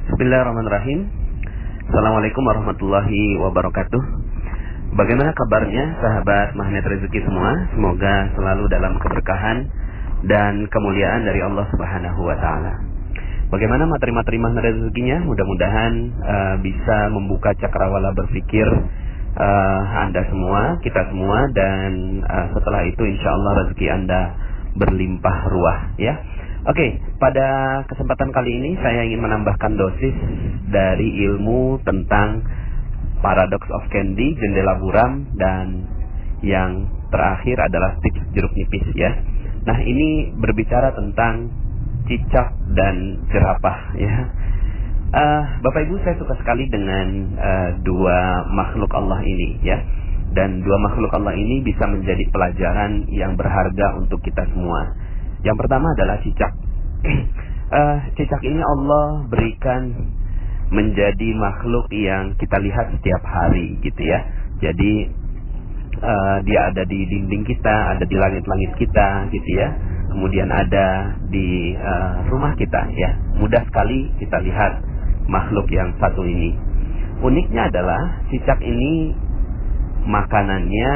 Bismillahirrahmanirrahim. Assalamualaikum warahmatullahi wabarakatuh. Bagaimana kabarnya sahabat Magnet Rezeki semua? Semoga selalu dalam keberkahan dan kemuliaan dari Allah Subhanahu wa taala. Bagaimana materi-materi Magnet Rezekinya? Mudah-mudahan bisa membuka cakrawala berpikir Anda semua, kita semua, dan setelah itu insyaallah rezeki Anda berlimpah ruah, ya. Oke, pada kesempatan kali ini saya ingin menambahkan dosis dari ilmu tentang paradox of candy, jendela buram, dan yang terakhir adalah tips jeruk nipis, ya. Nah, ini berbicara tentang cicak dan jerapah, ya. Bapak Ibu, saya suka sekali dengan dua makhluk Allah ini, ya. Dan dua makhluk Allah ini bisa menjadi pelajaran yang berharga untuk kita semua. Yang pertama adalah cicak. Cicak ini Allah berikan menjadi makhluk yang kita lihat setiap hari, gitu ya. Jadi dia ada di dinding kita, ada di langit-langit kita, gitu ya. Kemudian ada di rumah kita, ya. Mudah sekali kita lihat makhluk yang satu ini. Uniknya adalah cicak ini makanannya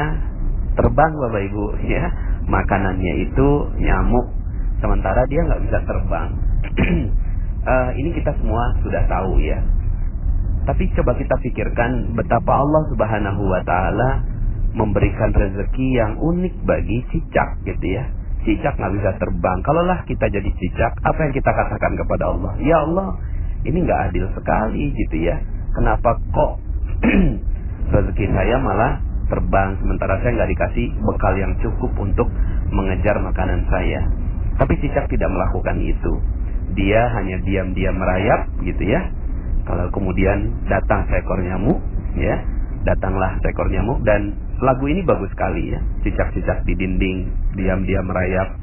terbang, Bapak Ibu, ya. Makanannya itu nyamuk, sementara dia nggak bisa terbang. Ini kita semua sudah tahu, ya. Tapi coba kita pikirkan betapa Allah Subhanahu wa taala memberikan rezeki yang unik bagi cicak, gitu ya. Cicak nggak bisa terbang. Kalaulah kita jadi cicak, apa yang kita katakan kepada Allah? Ya Allah, ini nggak adil sekali, gitu ya. Kenapa kok rezeki saya malah terbang, sementara saya nggak dikasih bekal yang cukup untuk mengejar makanan saya. Tapi cicak tidak melakukan itu. Dia hanya diam-diam merayap, gitu ya. Kalau kemudian datang seekor nyamuk, ya, datanglah seekor nyamuk, dan lagu ini bagus sekali, ya. Cicak-cicak di dinding, diam-diam merayap,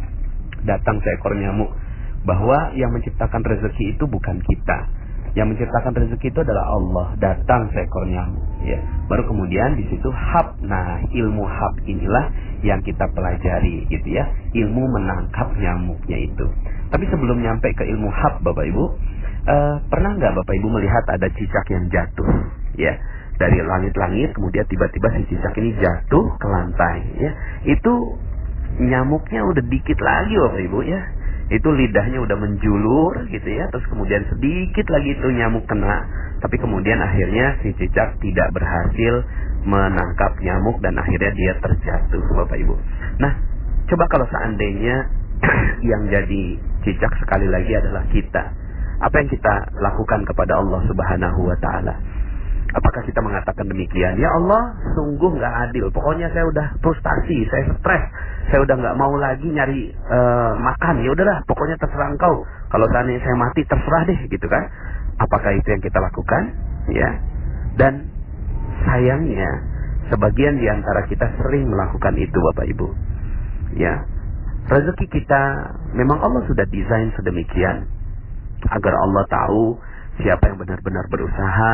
datang seekor nyamuk. Bahwa yang menciptakan rezeki itu bukan kita. Yang menciptakan rezeki itu adalah Allah. Datang seekor nyamuk, ya. Baru kemudian di situ hab. Nah, ilmu hab inilah yang kita pelajari, gitu ya. Ilmu menangkap nyamuknya itu. Tapi sebelum nyampe ke ilmu hab, Bapak Ibu, pernah nggak Bapak Ibu melihat ada cicak yang jatuh, ya, dari langit-langit, kemudian tiba-tiba si cicak ini jatuh ke lantai, ya. Itu nyamuknya udah dikit lagi, Bapak Ibu, ya. Itu lidahnya udah menjulur, gitu ya. Terus kemudian sedikit lagi itu nyamuk kena. Tapi kemudian akhirnya si cicak tidak berhasil menangkap nyamuk dan akhirnya dia terjatuh, Bapak Ibu. Nah, coba kalau seandainya yang jadi cicak sekali lagi adalah kita, apa yang kita lakukan kepada Allah Subhanahu wa taala? Apakah kita mengatakan demikian? Ya Allah, sungguh nggak adil. Pokoknya saya udah frustasi, saya stres, saya udah nggak mau lagi nyari makan. Ya udahlah, pokoknya terserah engkau. Kalau seandainya saya mati, terserah deh, gitu kan? Apakah itu yang kita lakukan? Ya. Dan sayangnya, sebagian di antara kita sering melakukan itu, Bapak Ibu. Ya. Rezeki kita memang Allah sudah desain sedemikian agar Allah tahu siapa yang benar-benar berusaha,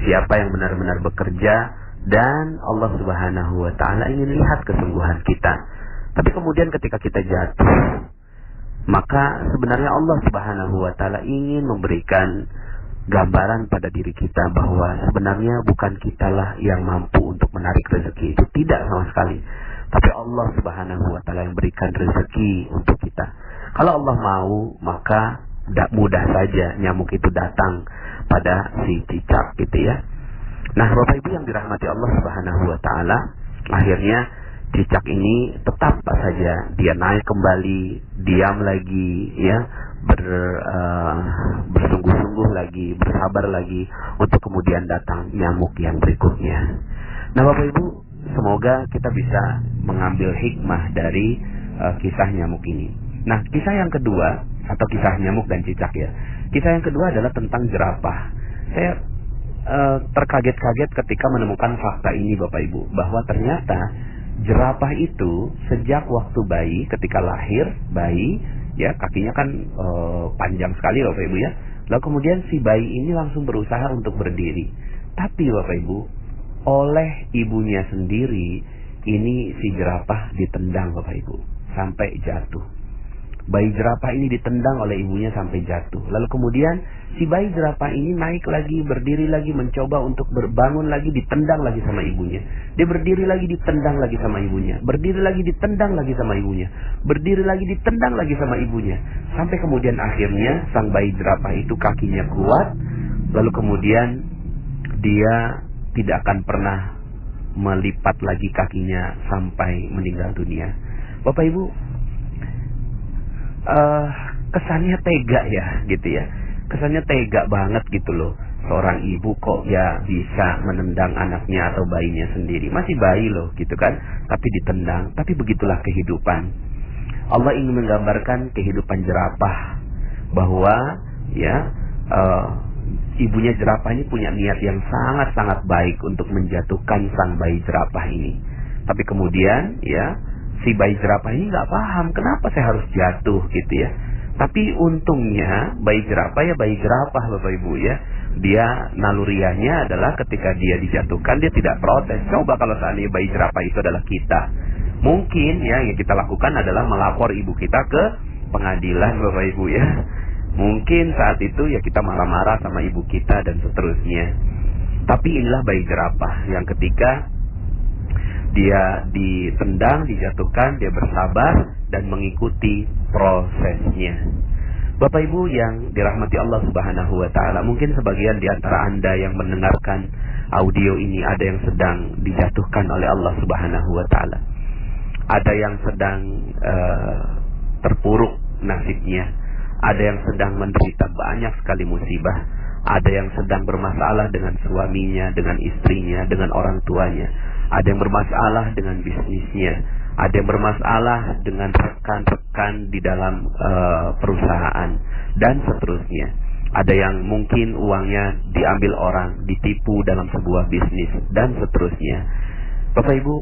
siapa yang benar-benar bekerja, dan Allah Subhanahu wa taala ingin lihat kesungguhan kita. Tapi kemudian ketika kita jatuh, maka sebenarnya Allah Subhanahu wa taala ingin memberikan gambaran pada diri kita bahwa sebenarnya bukan kitalah yang mampu untuk menarik rezeki itu, tidak sama sekali. Tapi Allah Subhanahu wa taala yang berikan rezeki untuk kita. Kalau Allah mau, maka mudah saja nyamuk itu datang pada si cicak, gitu ya. Nah, Bapak Ibu yang dirahmati Allah Subhanahu wa taala, akhirnya cicak ini tetap saja dia naik kembali, diam lagi, ya, bersungguh-sungguh lagi, bersabar lagi untuk kemudian datang nyamuk yang berikutnya. Nah, Bapak Ibu, semoga kita bisa mengambil hikmah dari kisah nyamuk ini. Nah, kisah yang kedua, atau kisah nyamuk dan cicak, ya. Kisah yang kedua adalah tentang jerapah. Saya terkaget-kaget ketika menemukan fakta ini, Bapak Ibu, bahwa ternyata jerapah itu sejak waktu bayi, ketika lahir bayi, ya, kakinya kan panjang sekali, Bapak Ibu, ya. Lalu kemudian si bayi ini langsung berusaha untuk berdiri. Tapi Bapak Ibu, oleh ibunya sendiri, ini si jerapah ditendang, Bapak Ibu, sampai jatuh. Bayi jerapah ini ditendang oleh ibunya sampai jatuh. Lalu kemudian Si bayi jerapah ini naik lagi, berdiri lagi, mencoba untuk berbangun lagi, ditendang lagi sama ibunya. Dia berdiri lagi, ditendang lagi sama ibunya. Berdiri lagi, ditendang lagi sama ibunya. Berdiri lagi, ditendang lagi sama ibunya. Sampai kemudian akhirnya sang bayi jerapah itu kakinya kuat. Lalu kemudian dia tidak akan pernah melipat lagi kakinya sampai meninggal dunia. Bapak Ibu, kesannya tega ya gitu ya. Kesannya tega banget gitu loh. Seorang ibu kok ya bisa menendang anaknya atau bayinya sendiri. Masih bayi loh gitu kan. Tapi ditendang. Tapi begitulah kehidupan. Allah ingin menggambarkan kehidupan jerapah. Bahwa ya ibunya jerapah ini punya niat yang sangat-sangat baik untuk menjatuhkan sang bayi jerapah ini. Tapi kemudian ya si bayi jerapah ini gak paham kenapa saya harus jatuh gitu ya. Tapi untungnya bayi jerapah ya bayi jerapah Bapak Ibu ya. Dia naluriahnya adalah ketika dia dijatuhkan dia tidak protes. Coba kalau seandainya bayi jerapah itu adalah kita, mungkin ya yang kita lakukan adalah melapor ibu kita ke pengadilan Bapak Ibu ya. Mungkin saat itu ya kita marah-marah sama ibu kita dan seterusnya. Tapi inilah bayi jerapah yang ketika dia ditendang, dijatuhkan, dia bersabar dan mengikuti prosesnya. Bapak Ibu yang dirahmati Allah Subhanahu wa taala, mungkin sebagian di antara Anda yang mendengarkan audio ini ada yang sedang dijatuhkan oleh Allah Subhanahu wa taala. Ada yang sedang terpuruk nasibnya. Ada yang sedang menderita banyak sekali musibah. Ada yang sedang bermasalah dengan suaminya, dengan istrinya, dengan orang tuanya. Ada yang bermasalah dengan bisnisnya. Ada yang bermasalah dengan rekan-rekan di dalam perusahaan. Dan seterusnya. Ada yang mungkin uangnya diambil orang, ditipu dalam sebuah bisnis. Dan seterusnya. Bapak Ibu,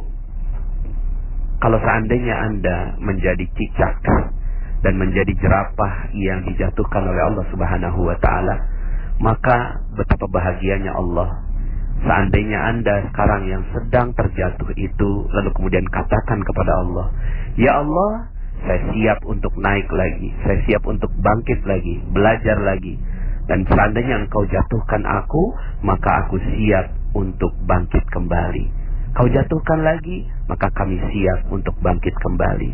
kalau seandainya Anda menjadi cicak dan menjadi jerapah yang dijatuhkan oleh Allah Subhanahu wa taala, maka betapa bahagianya Allah. Seandainya Anda sekarang yang sedang terjatuh itu, lalu kemudian katakan kepada Allah, ya Allah, saya siap untuk naik lagi, saya siap untuk bangkit lagi, belajar lagi. Dan seandainya Engkau jatuhkan aku, maka aku siap untuk bangkit kembali. Kau jatuhkan lagi, maka kami siap untuk bangkit kembali.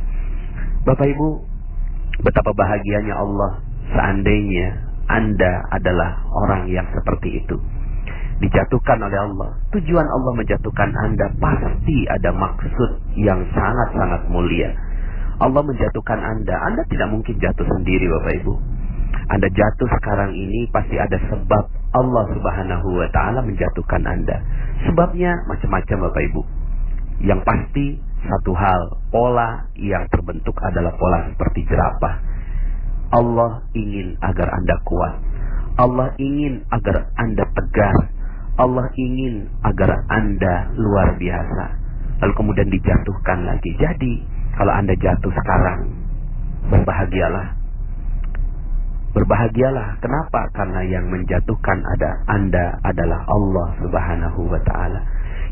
Bapak Ibu, betapa bahagianya Allah seandainya Anda adalah orang yang seperti itu, dijatuhkan oleh Allah. Tujuan Allah menjatuhkan Anda pasti ada maksud yang sangat-sangat mulia. Allah menjatuhkan Anda tidak mungkin jatuh sendiri Bapak Ibu. Anda jatuh sekarang ini pasti ada sebab Allah Subhanahu wa taala menjatuhkan Anda. Sebabnya macam-macam Bapak Ibu. Yang pasti satu hal, pola yang terbentuk adalah pola seperti jerapah. Allah ingin agar Anda kuat. Allah ingin agar Anda tegar. Allah ingin agar Anda luar biasa. Lalu kemudian dijatuhkan lagi. Jadi kalau Anda jatuh sekarang, berbahagialah. Berbahagialah. Kenapa? Karena yang menjatuhkan Anda adalah Allah Subhanahu wa taala.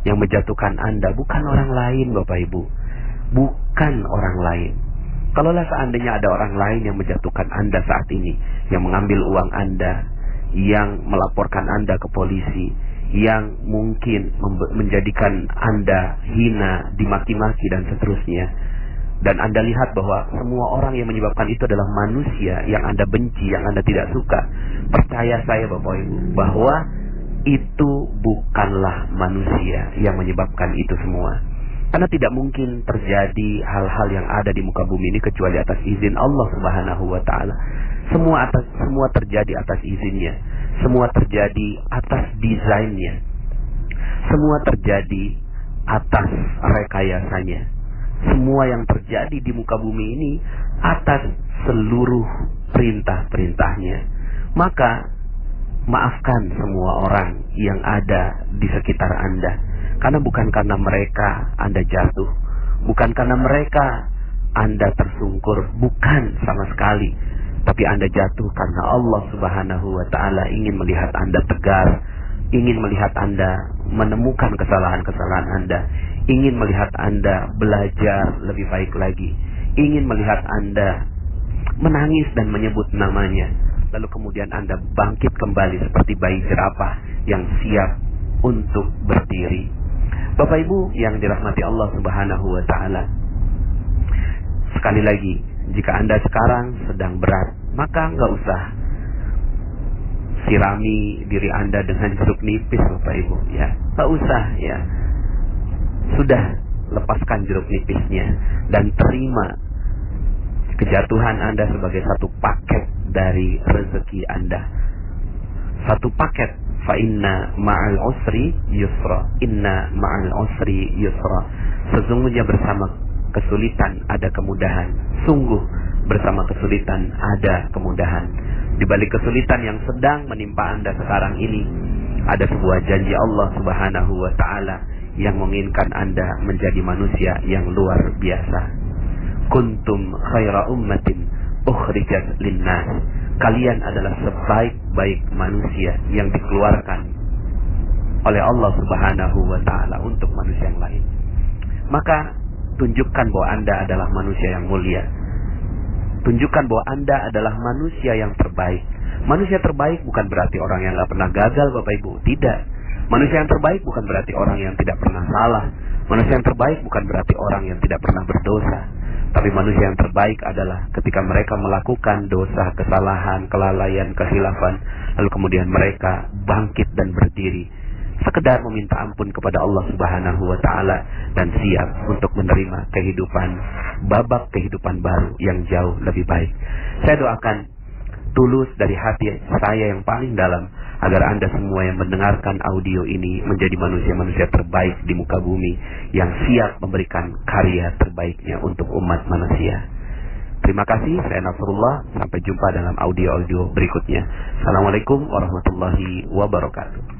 Yang menjatuhkan Anda bukan orang lain Bapak Ibu. Bukan orang lain. Kalaulah seandainya ada orang lain yang menjatuhkan Anda saat ini, yang mengambil uang Anda, yang melaporkan Anda ke polisi, yang mungkin menjadikan Anda hina, dimaki-maki dan seterusnya, dan Anda lihat bahwa semua orang yang menyebabkan itu adalah manusia yang Anda benci, yang Anda tidak suka, percaya saya Bapak Ibu, bahwa itu bukanlah manusia yang menyebabkan itu semua. Karena tidak mungkin terjadi hal-hal yang ada di muka bumi ini kecuali atas izin Allah Subhanahu wa taala. Semua terjadi atas izinnya. Semua terjadi atas desainnya. Semua terjadi atas rekayasanya. Semua yang terjadi di muka bumi ini atas seluruh perintah-perintahnya. Maka maafkan semua orang yang ada di sekitar Anda. Karena bukan karena mereka Anda jatuh, bukan karena mereka Anda tersungkur, bukan sama sekali. Tapi Anda jatuh karena Allah Subhanahu wa taala ingin melihat Anda tegar, ingin melihat Anda menemukan kesalahan-kesalahan Anda, ingin melihat Anda belajar lebih baik lagi, ingin melihat Anda menangis dan menyebut namanya. lalu kemudian Anda bangkit kembali seperti bayi jerapah yang siap untuk berdiri. Bapak Ibu yang dirahmati Allah Subhanahu wa taala, sekali lagi, jika Anda sekarang sedang berat, maka nggak usah sirami diri Anda dengan jeruk nipis, Bapak Ibu, ya. Nggak usah, ya. Sudah, lepaskan jeruk nipisnya dan terima kejatuhan Anda sebagai satu paket dari rezeki Anda. Satu paket. Fa inna ma'al usri yusra. Inna ma'al usri yusra. Sesungguhnya bersama kesulitan ada kemudahan. Sungguh bersama kesulitan ada kemudahan. Di balik kesulitan yang sedang menimpa Anda sekarang ini, ada sebuah janji Allah Subhanahu wa taala yang menginginkan Anda menjadi manusia yang luar biasa. Kuntum khaira ummatin ukhrijat linnas. Kalian adalah sebaik-baik manusia yang dikeluarkan oleh Allah Subhanahu wa taala untuk manusia yang lain. Maka tunjukkan bahwa Anda adalah manusia yang mulia. Tunjukkan bahwa Anda adalah manusia yang terbaik. Manusia terbaik bukan berarti orang yang gak pernah gagal, Bapak Ibu. Tidak. Manusia yang terbaik bukan berarti orang yang tidak pernah salah. Manusia yang terbaik bukan berarti orang yang tidak pernah berdosa. Tapi manusia yang terbaik adalah ketika mereka melakukan dosa, kesalahan, kelalaian, kehilafan, lalu kemudian mereka bangkit dan berdiri, sekedar meminta ampun kepada Allah Subhanahu wa taala dan siap untuk menerima kehidupan, babak kehidupan baru yang jauh lebih baik. Saya doakan tulus dari hati saya yang paling dalam agar Anda semua yang mendengarkan audio ini menjadi manusia-manusia terbaik di muka bumi yang siap memberikan karya terbaiknya untuk umat manusia. Terima kasih, saya Nasrullah. Sampai jumpa dalam audio-audio berikutnya. Assalamualaikum warahmatullahi wabarakatuh.